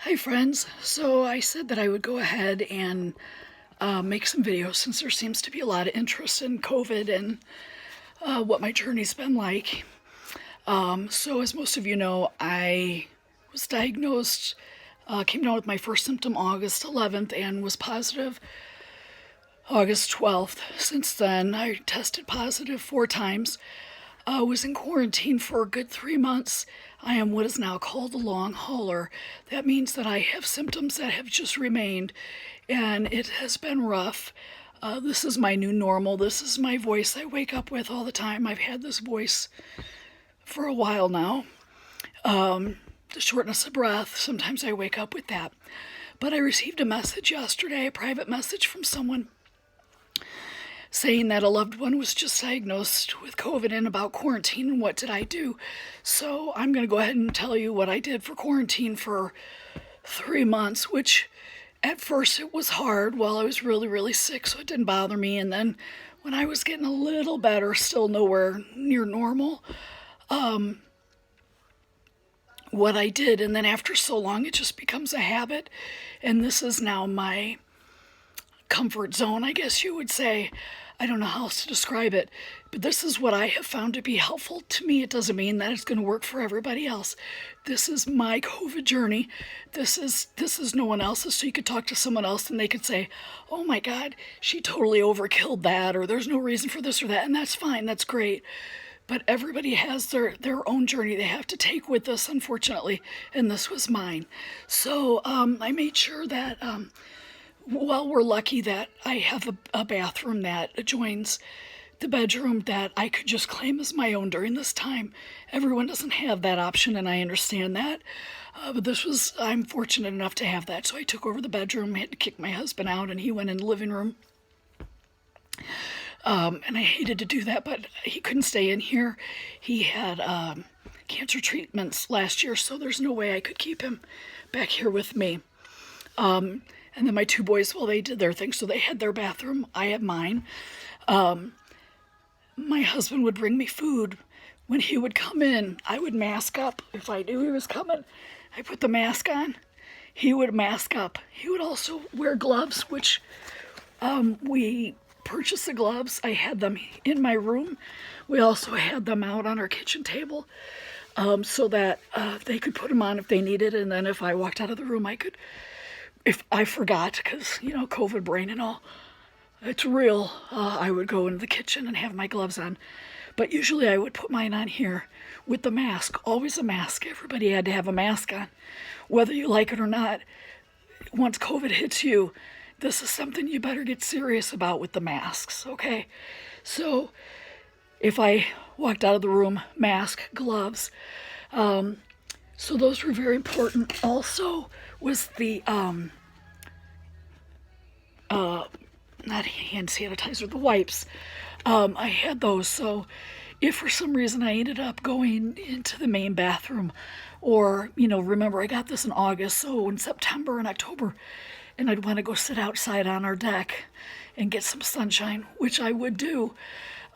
Hi friends, so I said that I would go ahead and make some videos since there seems to be a lot of interest in COVID and what my journey's been like. So as most of you know, I was diagnosed, came down with my first symptom August 11th and was positive August 12th. Since then, I tested positive 4 times. Was in quarantine for a good 3 months. I am what is now called a long hauler. That means that I have symptoms that have just remained, and it has been rough. This is my new normal. This is my voice I wake up with all the time. I've had this voice for a while now. The shortness of breath, sometimes I wake up with that. But I received a message yesterday, a private message from someone saying that a loved one was just diagnosed with COVID and about quarantine and what did I do. So I'm going to go ahead and tell you what I did for quarantine for 3 months, which at first it was hard while I was really, really sick, so it didn't bother me. And then when I was getting a little better, still nowhere near normal, what I did. And then after so long, it just becomes a habit. And this is now my comfort zone, I guess you would say. I don't know how else to describe it, but this is what I have found to be helpful to me. It doesn't mean that it's going to work for everybody else. This is my COVID journey. This is no one else's. So you could talk to someone else and they could say, "Oh my God, she totally overkilled that," or "There's no reason for this or that," and that's fine. That's great. But everybody has their own journey they have to take with this, unfortunately, and this was mine. So I made sure that. Well, we're lucky that I have a bathroom that adjoins the bedroom that I could just claim as my own during this time. Everyone doesn't have that option, and I understand that. But I'm fortunate enough to have that. So I took over the bedroom, I had to kick my husband out, and he went in the living room. And I hated to do that, but he couldn't stay in here. He had cancer treatments last year, so there's no way I could keep him back here with me. And then my two boys, well, they did their thing, so they had their bathroom. I had mine. My husband would bring me food. When he would come in, I would mask up. If I knew he was coming, I put the mask on. He would mask up. He would also wear gloves, which we purchased the gloves. I had them in my room. We also had them out on our kitchen table so that they could put them on if they needed. And then if I walked out of the room, if I forgot, because, COVID brain and all, it's real, I would go into the kitchen and have my gloves on. But usually I would put mine on here with the mask, always a mask. Everybody had to have a mask on, whether you like it or not. Once COVID hits you, this is something you better get serious about with the masks, okay? So if I walked out of the room, mask, gloves. So those were very important. Also was the not hand sanitizer, the wipes. I had those, so if for some reason I ended up going into the main bathroom, or remember I got this in August, so in September and October, and I'd want to go sit outside on our deck and get some sunshine, which I would do.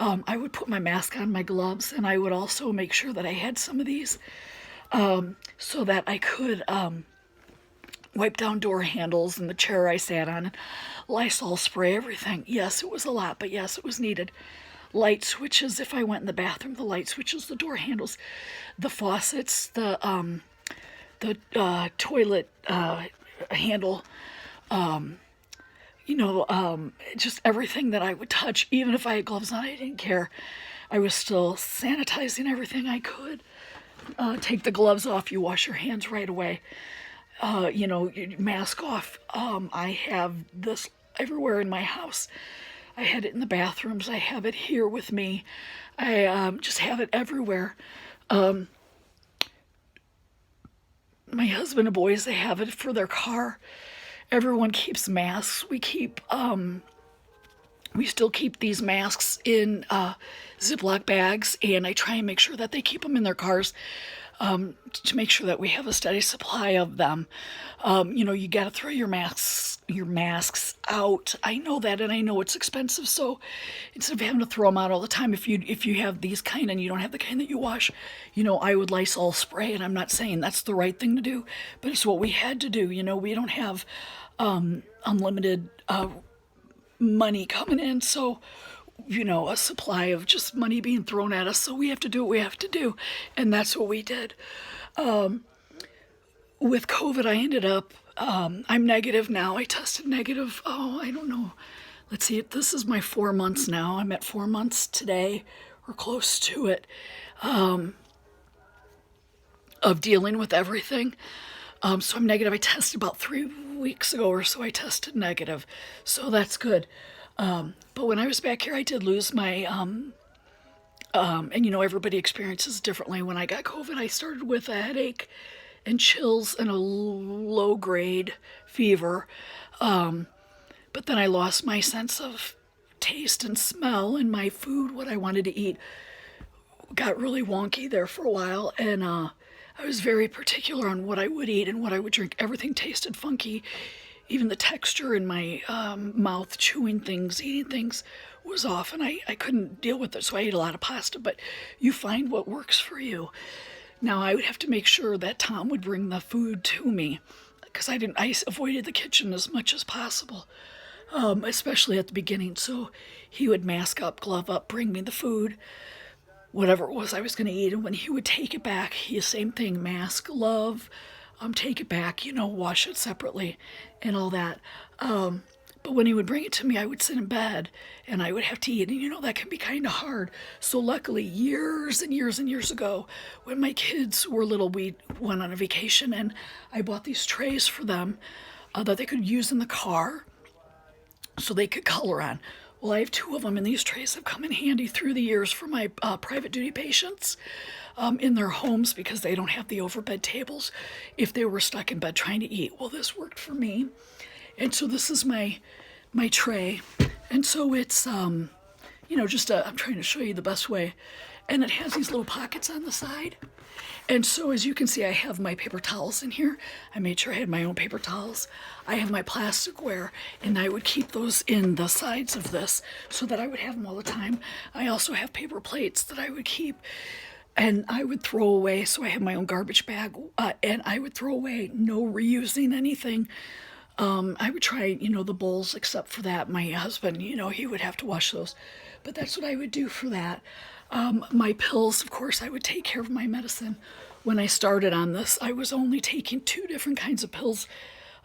I would put my mask on, my gloves, and I would also make sure that I had some of these so that I could wipe down door handles and the chair I sat on, Lysol spray, everything. Yes, it was a lot, but yes, it was needed. Light switches, if I went in the bathroom, the light switches, the door handles, the faucets, the toilet handle, just everything that I would touch. Even if I had gloves on, I didn't care. I was still sanitizing everything I could. Take the gloves off, you wash your hands right away. Mask off. I have this everywhere in my house. I had it in the bathrooms. I have it here with me. I just have it everywhere. My husband and boys, they have it for their car. Everyone keeps masks. We still keep these masks in Ziploc bags, and I try and make sure that they keep them in their cars to make sure that we have a steady supply of them. You got to throw your masks your masks out. I know that, and I know it's expensive. So instead of having to throw them out all the time, if you have these kind and you don't have the kind that you wash, I would Lysol spray. And I'm not saying that's the right thing to do, but it's what we had to do. We don't have unlimited money coming in, so a supply of just money being thrown at us. So we have to do what we have to do, and that's what we did. With COVID, I ended up, I'm negative now. I tested negative, I don't know. Let's see, this is my 4 months now. I'm at 4 months today, or close to it, of dealing with everything. So I'm negative. I tested about 3 weeks ago or so. I tested negative, so that's good. But when I was back here, I did lose my, and everybody experiences differently. When I got COVID, I started with a headache and chills and a low-grade fever. But then I lost my sense of taste and smell, and my food, what I wanted to eat, got really wonky there for a while. And I was very particular on what I would eat and what I would drink. Everything tasted funky. Even the texture in my mouth, chewing things, eating things, was off, and I couldn't deal with it, so I ate a lot of pasta. But you find what works for you. Now, I would have to make sure that Tom would bring the food to me, because I avoided the kitchen as much as possible, especially at the beginning. So he would mask up, glove up, bring me the food, whatever it was I was going to eat. And when he would take it back, same thing, mask, glove, take it back, wash it separately and all that. But when he would bring it to me, I would sit in bed and I would have to eat. And that can be kind of hard. So luckily, years and years and years ago, when my kids were little, we went on a vacation and I bought these trays for them that they could use in the car so they could color on. Well, I have 2 of them, and these trays have come in handy through the years for my private duty patients in their homes, because they don't have the overbed tables if they were stuck in bed trying to eat. Well, this worked for me. And so this is my tray. And so it's, I'm trying to show you the best way. And it has these little pockets on the side. And so as you can see, I have my paper towels in here. I made sure I had my own paper towels. I have my plasticware, and I would keep those in the sides of this so that I would have them all the time. I also have paper plates that I would keep, and I would throw away. So I have my own garbage bag, and I would throw away, no reusing anything. I would try, the bowls, except for that. My husband, he would have to wash those. But that's what I would do for that. My pills, of course, I would take care of my medicine. When I started on this, I was only taking 2 different kinds of pills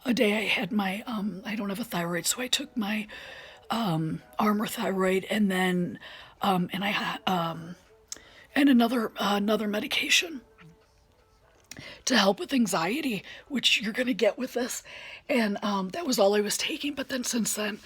a day. I had my, I don't have a thyroid, so I took my Armour thyroid, and then, and another medication to help with anxiety, which you're going to get with this. And that was all I was taking. But then since then,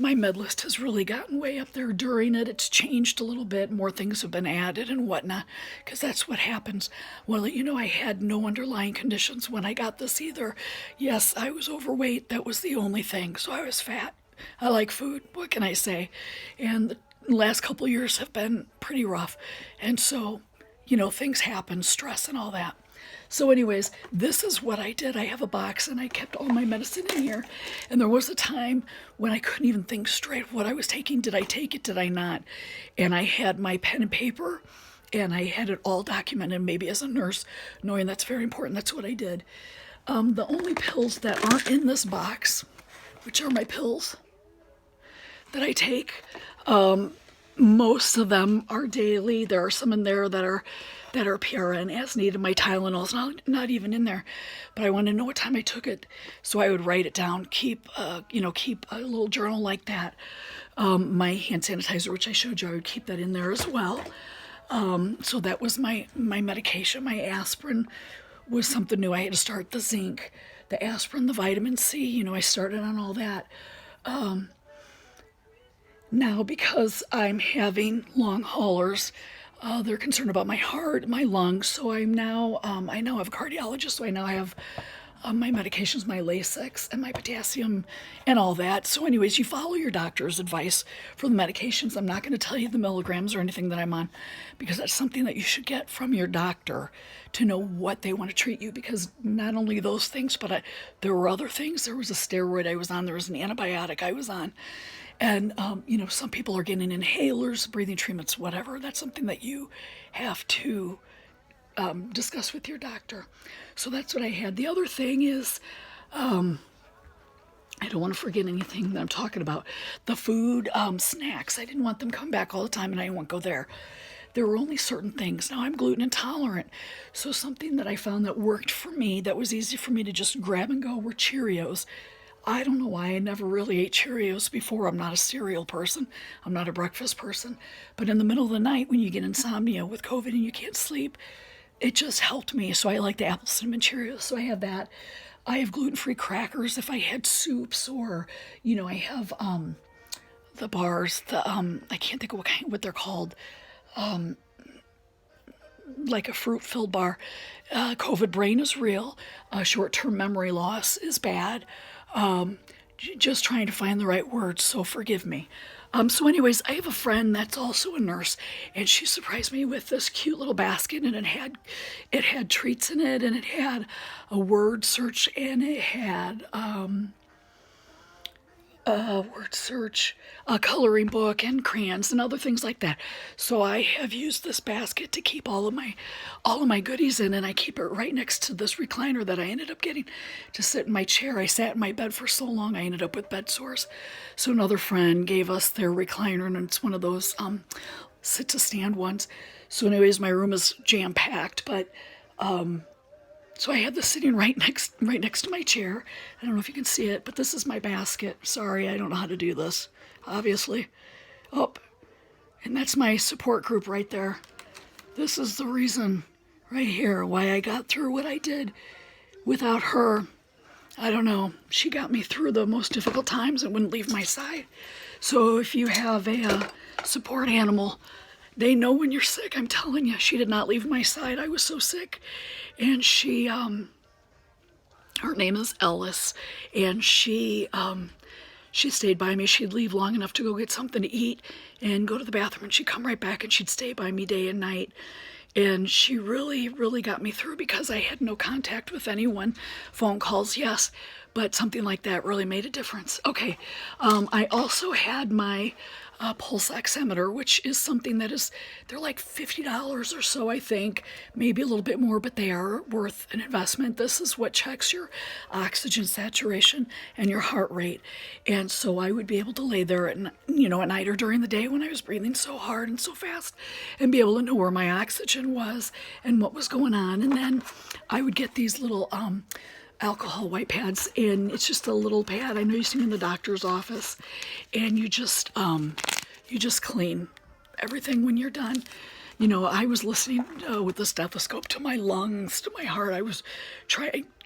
my med list has really gotten way up there. During it, it's changed a little bit. More things have been added and whatnot, because that's what happens. Well, I had no underlying conditions when I got this either. Yes, I was overweight. That was the only thing. So I was fat. I like food. What can I say? And the last couple of years have been pretty rough. And so, things happen, stress and all that. So anyways, this is what I did. I have a box, and I kept all my medicine in here. And there was a time when I couldn't even think straight of what I was taking. Did I take it? Did I not? And I had my pen and paper, and I had it all documented. Maybe as a nurse, knowing that's very important, that's what I did. The only pills that aren't in this box, which are my pills that I take, most of them are daily. There are some in there that are PRN as needed. My Tylenol's not even in there, but I wanted to know what time I took it, so I would write it down. Keep a little journal like that. My hand sanitizer, which I showed you, I would keep that in there as well. So that was my medication. My aspirin was something new. I had to start the zinc, the aspirin, the vitamin C. I started on all that. Now, because I'm having long haulers, they're concerned about my heart, my lungs, so I now have a cardiologist, so I now have my medications, my Lasix and my potassium and all that. So anyways, you follow your doctor's advice for the medications. I'm not going to tell you the milligrams or anything that I'm on, because that's something that you should get from your doctor to know what they want to treat you, because not only those things, but there were other things. There was a steroid I was on, there was an antibiotic I was on. And, some people are getting inhalers, breathing treatments, whatever. That's something that you have to discuss with your doctor. So that's what I had. The other thing is, I don't want to forget anything that I'm talking about. The food, snacks. I didn't want them coming back all the time, and I didn't want to go there. There were only certain things. Now I'm gluten intolerant, so something that I found that worked for me, that was easy for me to just grab and go, were Cheerios. I don't know why I never really ate Cheerios before. I'm not a cereal person. I'm not a breakfast person. But in the middle of the night, when you get insomnia with COVID and you can't sleep, it just helped me. So I like the apple cinnamon Cheerios. So I have that. I have gluten-free crackers if I had soups, or, I have the bars, I can't think of what they're called, like a fruit-filled bar. COVID brain is real. Short-term memory loss is bad. Just trying to find the right words, so forgive me. So anyways, I have a friend that's also a nurse, and she surprised me with this cute little basket, and it had treats in it, and it had a word search, and it had word search, a coloring book, and crayons and other things like that. So I have used this basket to keep all of my goodies in, and I keep it right next to this recliner that I ended up getting to sit in my chair. I sat in my bed for so long I ended up with bed sores. So another friend gave us their recliner, and it's one of those sit to stand ones. So anyways, my room is jam packed, but so I had this sitting right next to my chair. I don't know if you can see it, but this is my basket. Sorry, I don't know how to do this, obviously. Oh, and that's my support group right there. This is the reason right here why I got through what I did. Without her, I don't know, she got me through the most difficult times and wouldn't leave my side. So if you have a support animal, they know when you're sick. I'm telling you, she did not leave my side. I was so sick. And she, her name is Ellis, and she stayed by me. She'd leave long enough to go get something to eat and go to the bathroom, and she'd come right back, and she'd stay by me day and night. And she really, really got me through, because I had no contact with anyone. Phone calls, yes, but something like that really made a difference. Okay, I also had my pulse oximeter, which is something they're like $50 or so, I think, maybe a little bit more, but they are worth an investment. This is what checks your oxygen saturation and your heart rate. And so I would be able to lay there at night or during the day when I was breathing so hard and so fast, and be able to know where my oxygen was and what was going on. And then I would get these little alcohol white pads, and it's just a little pad. I know you see them in the doctor's office, and you just clean everything when you're done. I was listening with the stethoscope to my lungs, to my heart. I was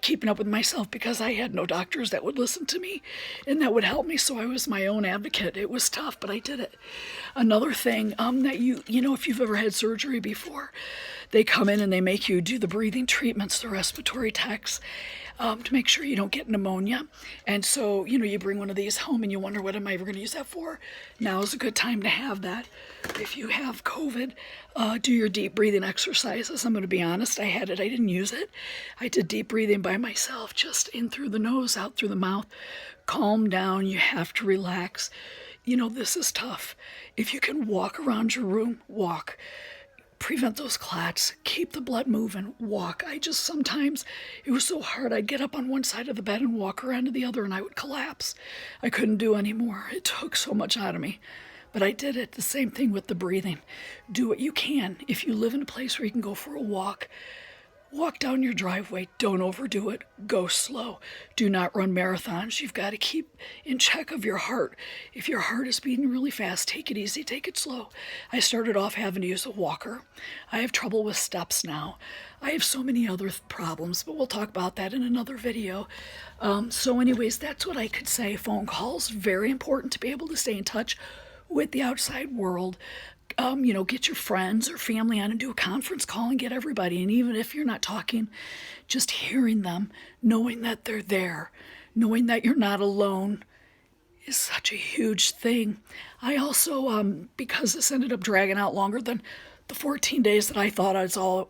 keeping up with myself, because I had no doctors that would listen to me and that would help me. So I was my own advocate. It was tough, but I did it. Another thing that if you've ever had surgery before, they come in and they make you do the breathing treatments, the respiratory techs, to make sure you don't get pneumonia. And so, you bring one of these home and you wonder, what am I ever going to use that for? Now is a good time to have that. If you have COVID, do your deep breathing exercises. I'm going to be honest, I had it. I didn't use it. I did deep breathing by myself, just in through the nose, out through the mouth. Calm down. You have to relax. This is tough. If you can walk around your room, walk. Prevent those clots, keep the blood moving, walk. Sometimes, it was so hard, I'd get up on one side of the bed and walk around to the other, and I would collapse. I couldn't do anymore. It took so much out of me. But I did it. The same thing with the breathing. Do what you can. If you live in a place where you can go for a walk, walk down your driveway. Don't overdo it. Go slow. Do not run marathons. You've got to keep in check of your heart. If your heart is beating really fast, take it easy, take it slow. I started off having to use a walker. I have trouble with steps now. I have so many other problems, but we'll talk about that in another video. So anyways, that's what I could say. Phone calls, very important to be able to stay in touch with the outside world. get your friends or family on and do a conference call and get everybody. And even if you're not talking, just hearing them, knowing that they're there, knowing that you're not alone is such a huge thing. I also, because this ended up dragging out longer than the 14 days that I thought I was all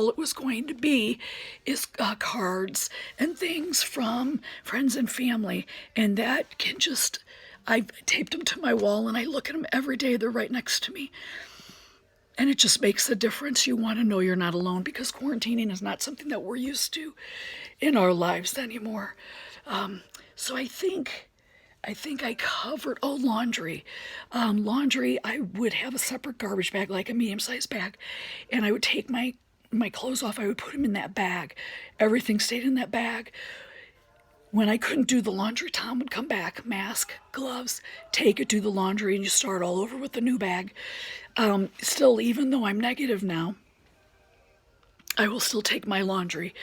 it was going to be, is cards and things from friends and family. And that can just, I've taped them to my wall and I look at them every day. They're right next to me. And it just makes a difference. You want to know you're not alone, because quarantining is not something that we're used to in our lives anymore. So I think I covered, laundry. Laundry, I would have a separate garbage bag, like a medium-sized bag, and I would take my clothes off. I would put them in that bag. Everything stayed in that bag. When I couldn't do the laundry, Tom would come back, mask, gloves, take it, do the laundry, and you start all over with the new bag. Still, even though I'm negative now, I will still take my laundry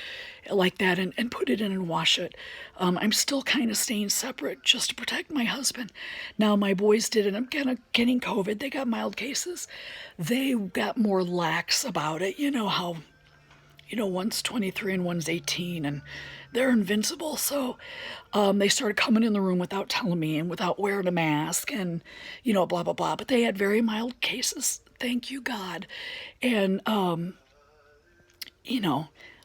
like that and put it in and wash it. I'm still kind of staying separate just to protect my husband. Now, my boys did end up getting COVID. They got mild cases. They got more lax about it. You know how, one's 23 and one's 18, and they're invincible. So they started coming in the room without telling me and without wearing a mask and, blah, blah, blah. But they had very mild cases, thank you, God. And,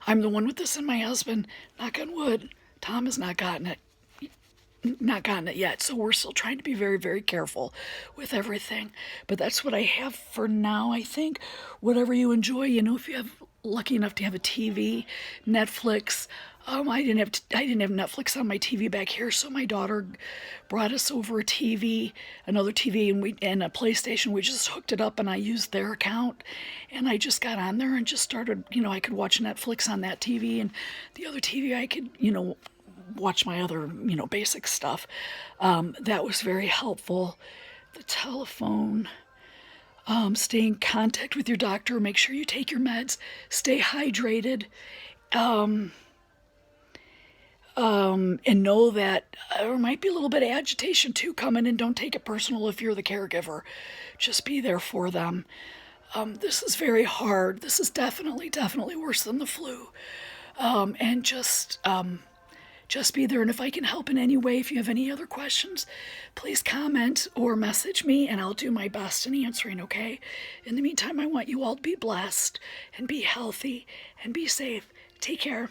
I'm the one with this, and my husband, knock on wood, Tom has not gotten it yet. So we're still trying to be very, very careful with everything. But that's what I have for now, I think. Whatever you enjoy, if you have lucky enough to have a TV, Netflix. I didn't have Netflix on my TV back here, so my daughter brought us over a TV, another TV, and a PlayStation. We just hooked it up, and I used their account, and I just got on there and just started. I could watch Netflix on that TV, and the other TV I could, watch my other, basic stuff. That was very helpful. The telephone. Stay in contact with your doctor. Make sure you take your meds. Stay hydrated. And know that there might be a little bit of agitation too coming, and don't take it personal if you're the caregiver. Just be there for them. This is very hard. This is definitely worse than the flu. And just be there. And if I can help in any way, if you have any other questions, please comment or message me, and I'll do my best in answering, okay? In the meantime, I want you all to be blessed and be healthy and be safe. Take care.